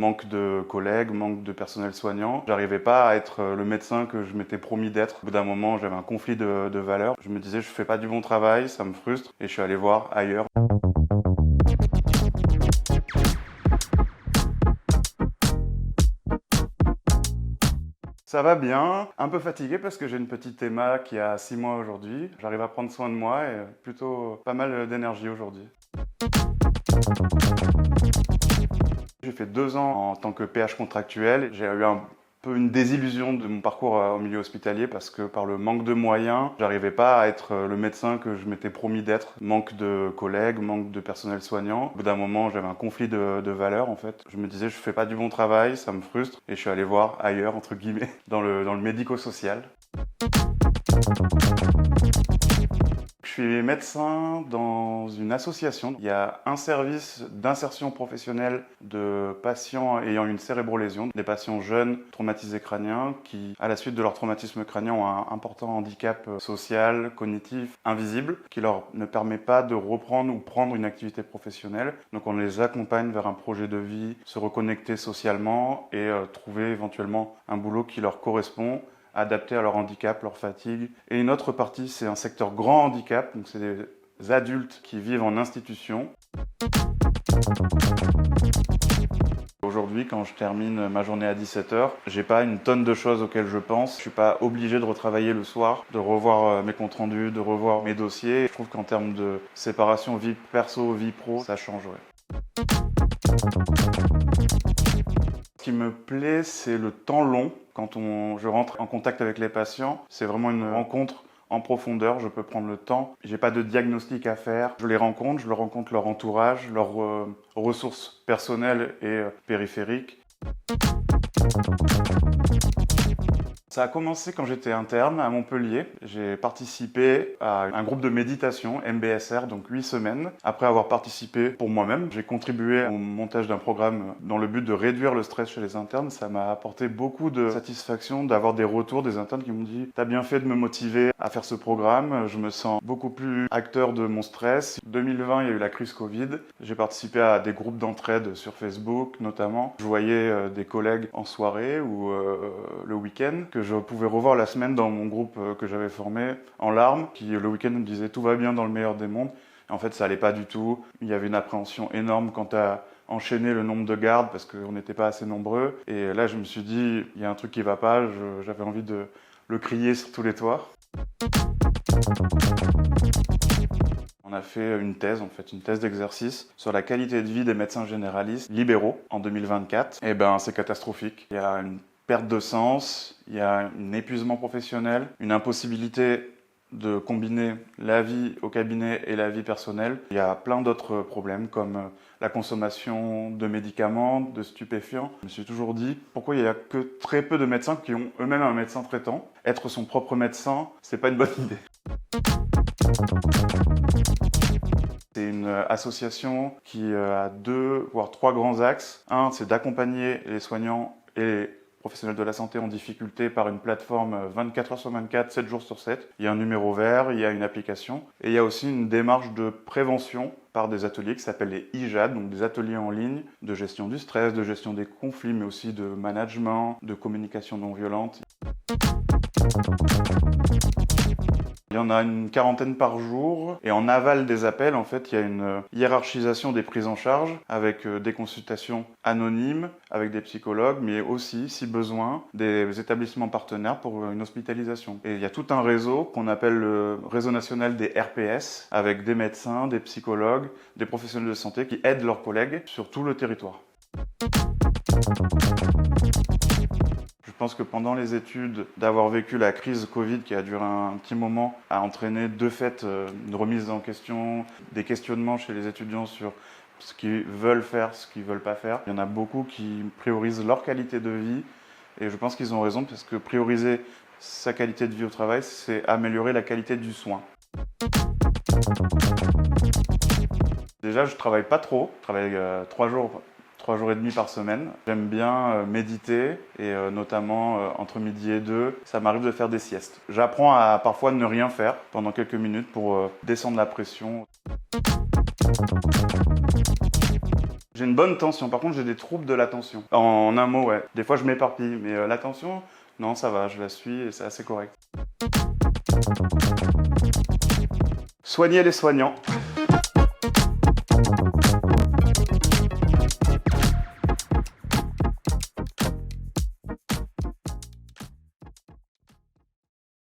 manque de collègues, manque de personnel soignant. J'arrivais pas à être le médecin que je m'étais promis d'être. Au bout d'un moment, j'avais un conflit de valeurs. Je me disais, je fais pas du bon travail, ça me frustre, et je suis allé voir ailleurs. Ça va bien, un peu fatigué parce que j'ai une petite Emma qui a 6 mois aujourd'hui. J'arrive à prendre soin de moi et plutôt pas mal d'énergie aujourd'hui. J'ai fait 2 ans en tant que PH contractuel. J'ai eu un peu une désillusion de mon parcours au milieu hospitalier parce que par le manque de moyens, j'arrivais pas à être le médecin que je m'étais promis d'être. Manque de collègues, manque de personnel soignant. Au bout d'un moment, j'avais un conflit de valeurs en fait. Je me disais, je fais pas du bon travail, ça me frustre, et je suis allé voir ailleurs, entre guillemets, dans le médico-social. Je suis médecin dans une association. Il y a un service d'insertion professionnelle de patients ayant une cérébrolésion, des patients jeunes traumatisés crâniens qui, à la suite de leur traumatisme crânien, ont un important handicap social, cognitif, invisible, qui leur ne permet pas de reprendre ou prendre une activité professionnelle. Donc on les accompagne vers un projet de vie, se reconnecter socialement et trouver éventuellement un boulot qui leur correspond, adaptés à leur handicap, leur fatigue. Et une autre partie, c'est un secteur grand handicap, donc c'est des adultes qui vivent en institution. Aujourd'hui, quand je termine ma journée à 17h, j'ai pas une tonne de choses auxquelles je pense. Je suis pas obligé de retravailler le soir, de revoir mes comptes rendus, de revoir mes dossiers. Je trouve qu'en termes de séparation vie perso, vie pro, ça change, ouais. Ce qui me plaît, c'est le temps long. Quand je rentre en contact avec les patients, c'est vraiment une rencontre en profondeur. Je peux prendre le temps. J'ai pas de diagnostic à faire. Je les rencontre, je leur rencontre leur entourage, leurs ressources personnelles et périphériques. Ça a commencé quand j'étais interne à Montpellier. J'ai participé à un groupe de méditation, MBSR, donc 8 semaines. Après avoir participé pour moi-même, j'ai contribué au montage d'un programme dans le but de réduire le stress chez les internes. Ça m'a apporté beaucoup de satisfaction d'avoir des retours des internes qui m'ont dit « T'as bien fait de me motiver à faire ce programme, je me sens beaucoup plus acteur de mon stress ». 2020, il y a eu la crise Covid. J'ai participé à des groupes d'entraide sur Facebook notamment. Je voyais des collègues en soirée ou le week-end que je pouvais revoir la semaine dans mon groupe que j'avais formé en larmes, qui le week-end me disait tout va bien dans le meilleur des mondes. Et en fait, ça allait pas du tout. Il y avait une appréhension énorme quant à enchaîner le nombre de gardes parce qu'on n'était pas assez nombreux. Et là, je me suis dit, il y a un truc qui va pas. J'avais envie de le crier sur tous les toits. On a fait une thèse d'exercice sur la qualité de vie des médecins généralistes libéraux en 2024. Et ben, c'est catastrophique. Il y a une perte de sens, il y a un épuisement professionnel, une impossibilité de combiner la vie au cabinet et la vie personnelle. Il y a plein d'autres problèmes comme la consommation de médicaments, de stupéfiants. Je me suis toujours dit pourquoi il n'y a que très peu de médecins qui ont eux-mêmes un médecin traitant. Être son propre médecin, c'est pas une bonne idée. C'est une association qui a 2 voire 3 grands axes. Un, c'est d'accompagner les soignants et les professionnels de la santé en difficulté par une plateforme 24 heures sur 24, 7 jours sur 7. Il y a un numéro vert, il y a une application. Et il y a aussi une démarche de prévention par des ateliers qui s'appellent les IJAD, donc des ateliers en ligne de gestion du stress, de gestion des conflits, mais aussi de management, de communication non violente. Il y en a une quarantaine par jour et en aval des appels, en fait, il y a une hiérarchisation des prises en charge avec des consultations anonymes avec des psychologues, mais aussi, si besoin, des établissements partenaires pour une hospitalisation. Et il y a tout un réseau qu'on appelle le réseau national des RPS avec des médecins, des psychologues, des professionnels de santé qui aident leurs collègues sur tout le territoire. Je pense que pendant les études, d'avoir vécu la crise Covid qui a duré un petit moment, a entraîné de fait une remise en question, des questionnements chez les étudiants sur ce qu'ils veulent faire, ce qu'ils ne veulent pas faire. Il y en a beaucoup qui priorisent leur qualité de vie et je pense qu'ils ont raison parce que prioriser sa qualité de vie au travail, c'est améliorer la qualité du soin. Déjà, je ne travaille pas trop, je travaille 3 jours et demi par semaine. J'aime bien méditer et notamment entre midi et 2, ça m'arrive de faire des siestes. J'apprends à parfois ne rien faire pendant quelques minutes pour descendre la pression. J'ai une bonne tension, par contre j'ai des troubles de l'attention. En un mot, ouais. Des fois je m'éparpille, mais l'attention, non, ça va, je la suis et c'est assez correct. Soigner les soignants.